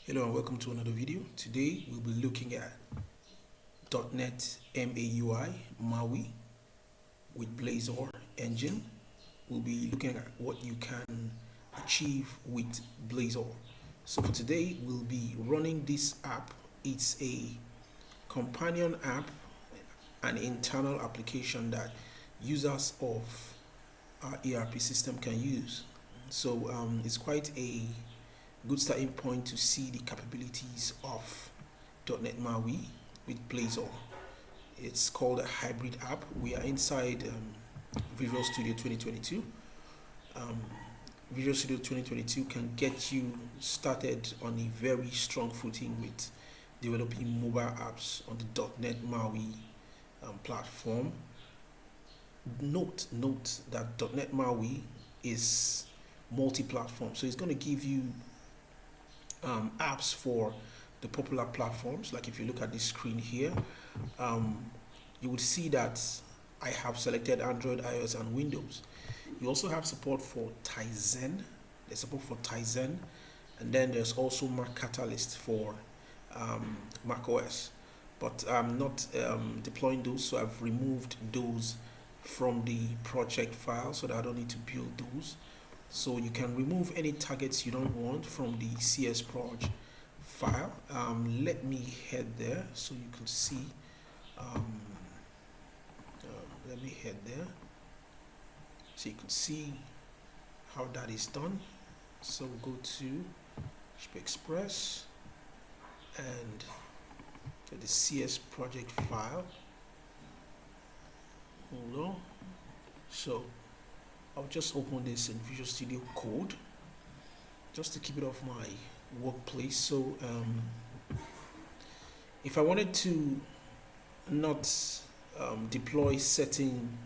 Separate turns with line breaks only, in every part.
Hello and welcome to another video. Today we'll be looking at .NET MAUI with Blazor engine. We'll be looking at what you can achieve with Blazor. So for today we'll be running this app. It's a companion app, an internal application that users of our ERP system can use. So it's quite a good starting point to see the capabilities of .NET MAUI with Blazor. It's called a hybrid app. We are inside Visual Studio 2022. Visual Studio 2022 can get you started on a very strong footing with developing mobile apps on the .NET MAUI platform. Note that .NET MAUI is multi-platform, so it's going to give you apps for the popular platforms. Like if you look at this screen here, you would see that I have selected Android, iOS, and Windows. You also have support for Tizen. There's support for Tizen, and then there's also Mac Catalyst for Mac OS. But I'm not deploying those, so I've removed those from the project file so that I don't need to build those. So you can remove any targets you don't want from the CSproj file. Let me head there so you can see. Let me head there so you can see how that is done. So go to Express and to the CS project file. Hold on. So I'll just open this in Visual Studio Code just to keep it off my workplace. So if I wanted to not deploy certain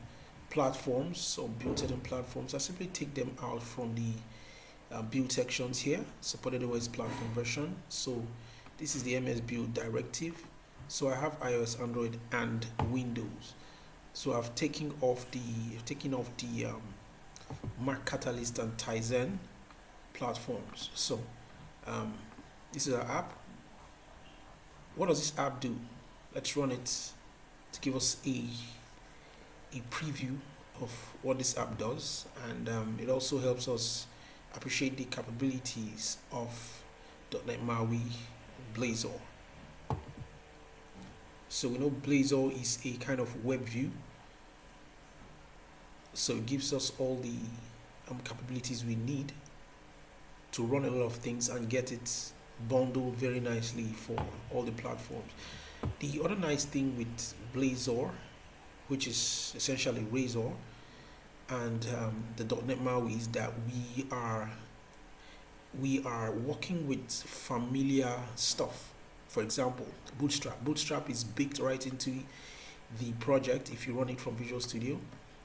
platforms or build certain platforms, I simply take them out from the build sections here, supported OS platform version. So this is the MS build directive. So I have iOS, Android, and Windows. So I've taken off the Mac Catalyst and Tizen platforms. So this is our app. What does this app do? Let's run it to give us a preview of what this app does, and it also helps us appreciate the capabilities of .NET MAUI Blazor. So we know Blazor is a kind of web view, so it gives us all the capabilities we need to run a lot of things and get it bundled very nicely for all the platforms. The other nice thing with Blazor, which is essentially Razor, and the .NET MAUI, is that we are working with familiar stuff. For example, Bootstrap. Bootstrap is baked right into the project. If you run it from Visual Studio,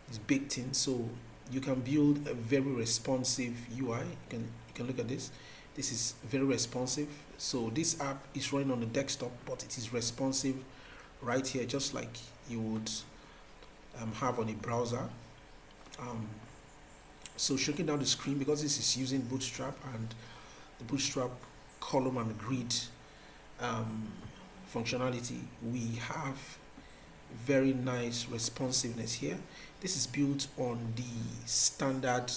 it's baked in, so you can build a very responsive UI. You can look at this. This is very responsive. So this app is running on the desktop, but it is responsive right here, just like you would have on a browser. So shrinking down the screen, because this is using Bootstrap and the Bootstrap column and grid functionality, we have very nice responsiveness here. This is built on the standard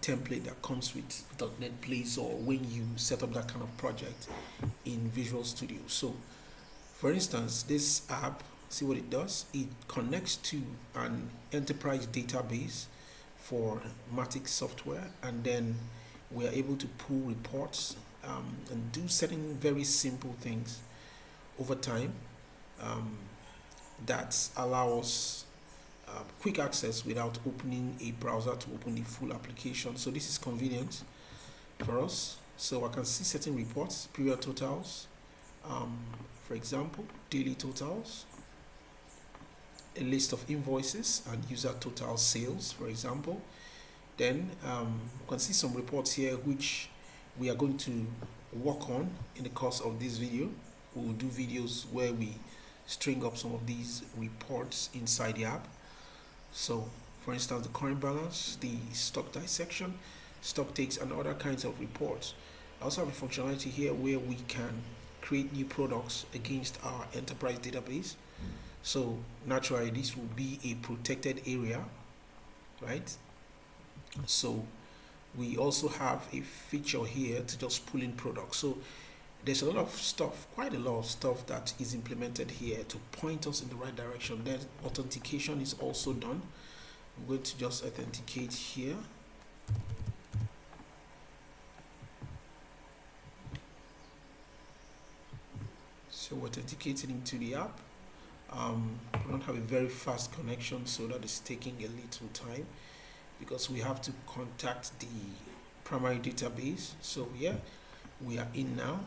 template that comes with .NET Blazor when you set up that kind of project in Visual Studio. So for instance, this app, see what it does? It connects to an enterprise database for Matic software, and then we are able to pull reports and do certain very simple things over time that allow us quick access without opening a browser to open the full application. So this is convenient for us. So I can see certain reports, period totals, for example, daily totals, a list of invoices and user total sales, for example. Then you can see some reports here which we are going to work on in the course of this video. We will do videos where we string up some of these reports inside the app. So for instance, the current balance, the stock dissection, stock takes, and other kinds of reports. I also have a functionality here where we can create new products against our enterprise database. So naturally this will be a protected area, right? So we also have a feature here to just pull in products. So there's a lot of stuff, quite a lot of stuff that is implemented here to point us in the right direction. Then authentication is also done. I'm going to just authenticate here. So we're authenticating into the app. I don't have a very fast connection, so that is taking a little time because we have to contact the primary database. So yeah, we are in now.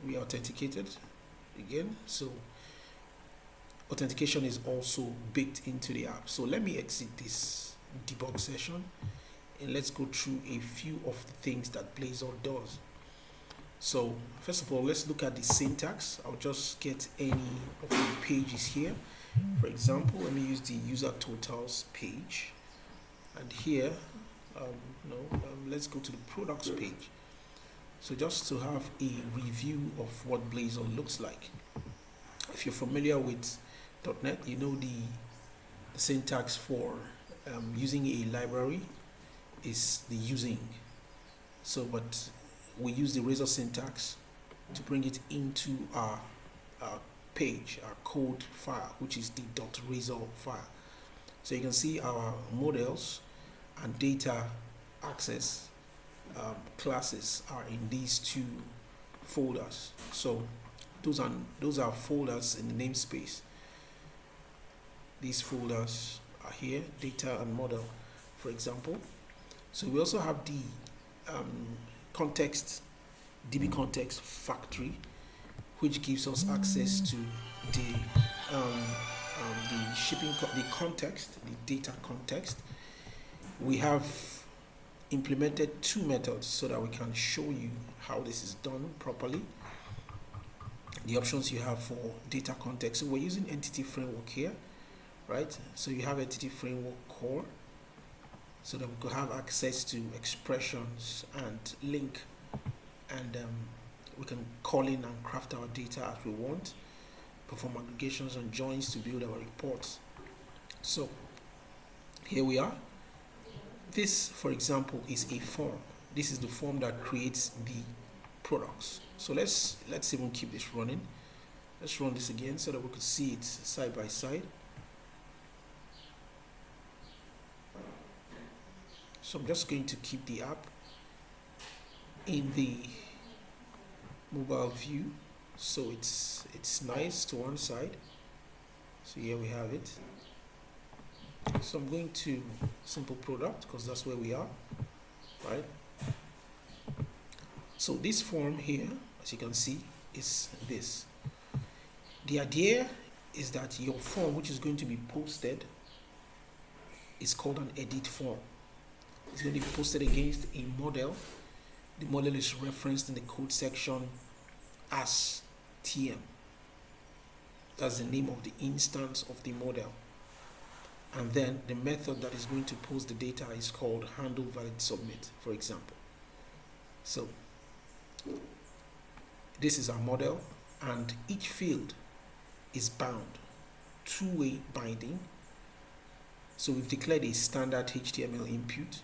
We are authenticated again. So authentication is also baked into the app. So let me exit this debug session and let's go through a few of the things that Blazor does. So first of all, let's look at the syntax. I'll just get any of the pages here. For example, let me use the user totals page, and here let's go to the products page. So just to have a review of what Blazor looks like. If you're familiar with .NET, you know the syntax for using a library is the using. So but we use the Razor syntax to bring it into our page, our code file, which is the .razor file. So you can see our models and data access classes are in these two folders. So those are folders in the namespace. These folders are here, data and model, for example. So we also have the DB context factory, which gives us access to the shipping, the context, the data context. We have implemented two methods so that we can show you how this is done properly. The options you have for data context. So we're using entity framework here, right? So you have entity framework core, so that we could have access to expressions and link, and we can call in and craft our data as we want, perform aggregations and joins to build our reports. So here we are. This, for example, is a form. This is the form that creates the products. So let's even keep this running. Let's run this again so that we could see it side by side. So I'm just going to keep the app in the mobile view, so it's nice to one side. So here we have it. So I'm going to simple product because that's where we are, right? So this form here, as you can see, is this. The idea is that your form, which is going to be posted, is called an edit form. It's going to be posted against a model. The model is referenced in the code section as TM. That's the name of the instance of the model. And then the method that is going to post the data is called handle valid submit, for example. So this is our model, and each field is bound, two-way binding. So we've declared a standard HTML input,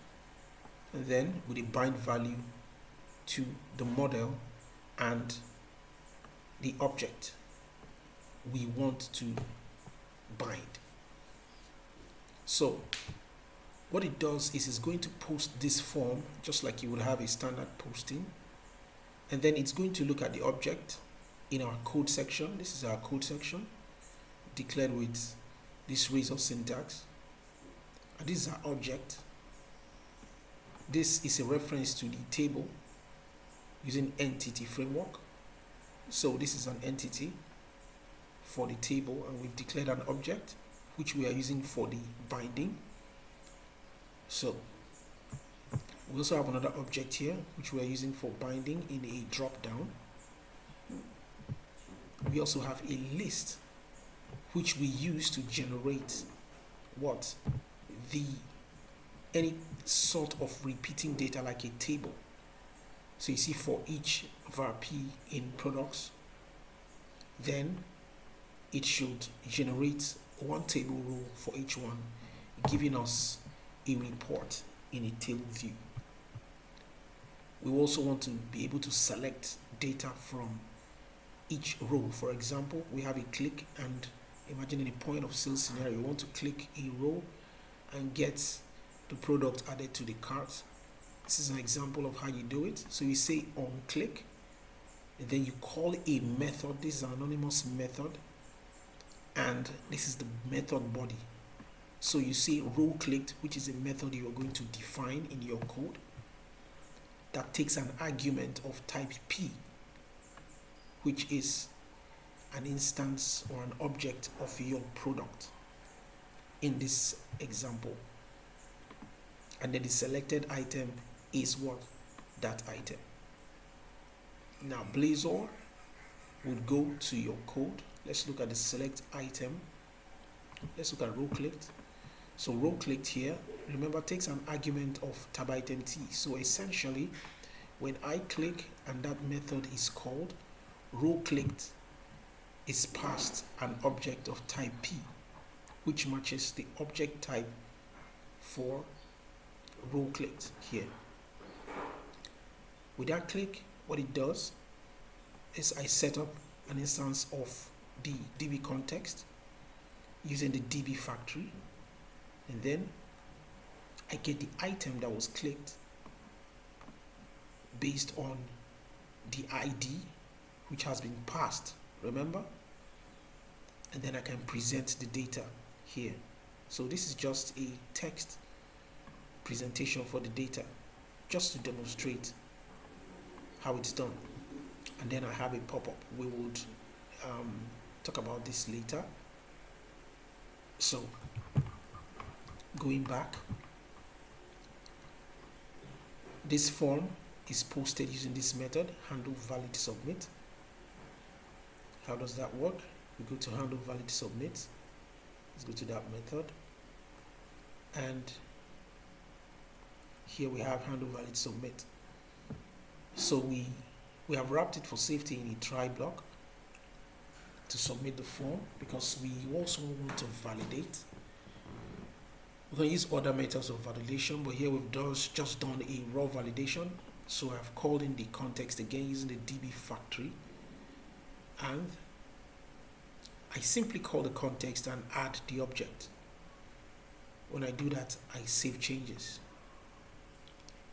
and then with a bind value to the model and the object we want to bind. So what it does is it's going to post this form just like you would have a standard posting, and then it's going to look at the object in our code section. This is our code section declared with this Razor syntax, and this is our object. This is a reference to the table using entity framework. So this is an entity for the table, and we've declared an object which we are using for the binding. So we also have another object here which we are using for binding in a drop down. We also have a list which we use to generate what? the any sort of repeating data like a table. So you see for each VARP in products, then it should generate one table row for each one, giving us a report in a table view. We also want to be able to select data from each row. For example, we have a click, and imagine in a point of sale scenario, we want to click a row and get the product added to the cart. This is an example of how you do it. So you say on click, and then you call a method. This is an anonymous method, and this is the method body. So you say row clicked, which is a method you are going to define in your code that takes an argument of type P, which is an instance or an object of your product in this example. And then the selected item is what? That item. Now Blazor would go to your code. Let's look at the select item. Let's look at row clicked. So row clicked here, remember, takes an argument of tab item T. So essentially, when I click and that method is called, row clicked is passed an object of type P, which matches the object type for row clicked here. With that click, what it does is I set up an instance of the DB context using the DB factory, and then I get the item that was clicked based on the ID which has been passed, remember? And then I can present the data here. So this is just a text presentation for the data, just to demonstrate how it's done. And then I have a pop-up. We would talk about this later. So going back, this form is posted using this method, handle valid submit. How does that work? We go to handle valid submit. Let's go to that method, and here we have handle valid submit. So we have wrapped it for safety in a try block to submit the form, because we also want to validate. We're going to use other methods of validation, but here we've just done a raw validation. So I've called in the context again using the DB factory, and I simply call the context and add the object. When I do that, I save changes.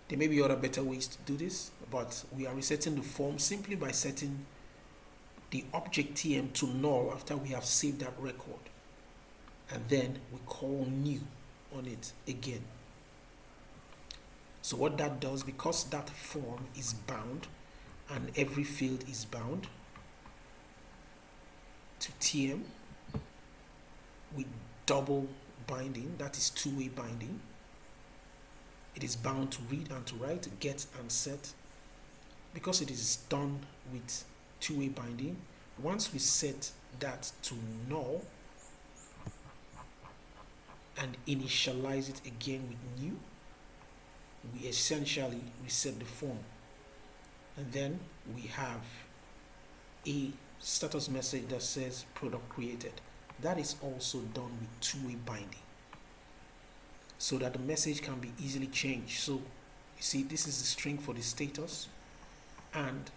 There may be other better ways to do this, but we are resetting the form simply by setting the object TM to null after we have saved that record, and then we call new on it again. So what that does, because that form is bound and every field is bound to TM with double binding, that is two-way binding, it is bound to read and to write, get and set. Because it is done with two-way binding, once we set that to null and initialize it again with new, we essentially reset the form, and then we have a status message that says product created. That is also done with two-way binding, so that the message can be easily changed. So you see, this is the string for the status, and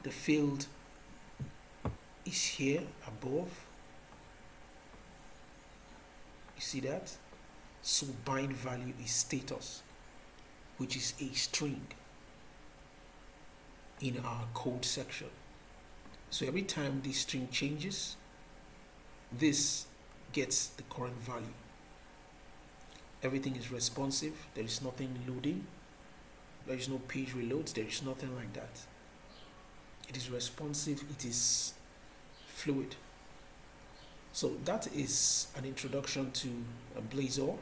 the field is here above. You see that? So bind value is status, which is a string in our code section. So every time this string changes, this gets the current value. Everything is responsive. There is nothing loading. There is no page reloads. There is nothing like that. It is responsive. It is fluid. So that is an introduction to Blazor.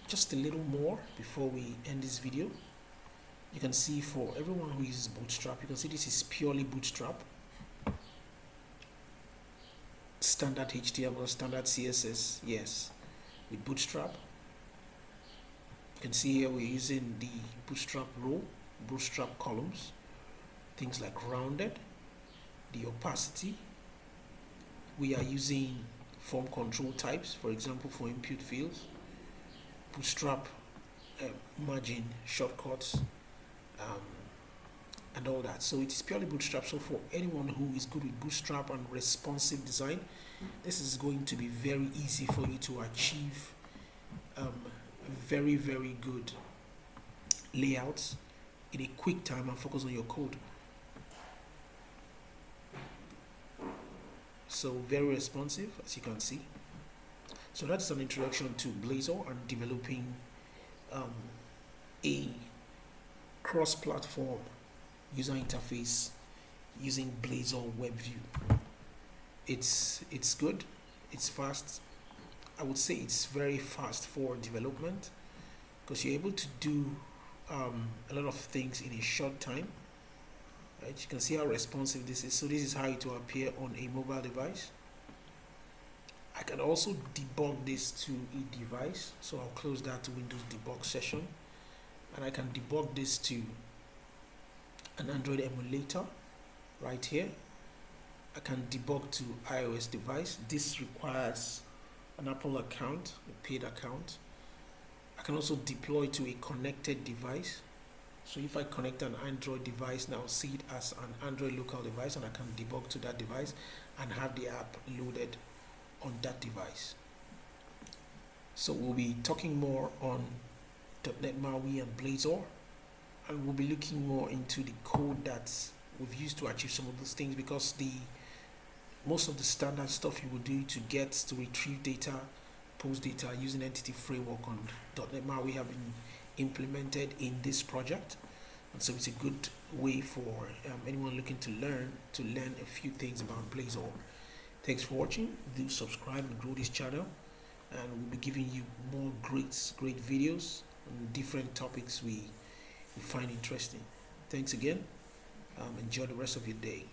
Just a little more before we end this video. You can see for everyone who uses Bootstrap, you can see this is purely Bootstrap. standard HTML, standard CSS, yes. With Bootstrap, you can see here we're using the Bootstrap row, Bootstrap columns, things like rounded, the opacity. We are using form control types, for example, for input fields, Bootstrap margin shortcuts, and all that. So it is purely Bootstrap. So for anyone who is good with Bootstrap and responsive design, this is going to be very easy for you to achieve very, very good layouts in a quick time and focus on your code. So very responsive, as you can see. So that's an introduction to Blazor and developing a cross-platform user interface using Blazor WebView. It's good, it's fast. I would say it's very fast for development because you're able to do a lot of things in a short time. Right? You can see how responsive this is. So this is how it will appear on a mobile device. I can also debug this to a device. So I'll close that Windows debug session. And I can debug this to an Android emulator right here. I can debug to iOS device. This requires an Apple account, a paid account. I can also deploy to a connected device. So if I connect an Android device, now see it as an Android local device, and I can debug to that device and have the app loaded on that device. So we'll be talking more on .NET MAUI and Blazor, and we'll be looking more into the code that we've used to achieve some of those things, because most of the standard stuff you will do to retrieve data, post data using entity framework on .NET MAUI have been implemented in this project, and so it's a good way for anyone looking to learn a few things about Blazor. Thanks for watching. Do subscribe and grow this channel, and we'll be giving you more great videos on different topics we find interesting. Thanks again. Enjoy the rest of your day.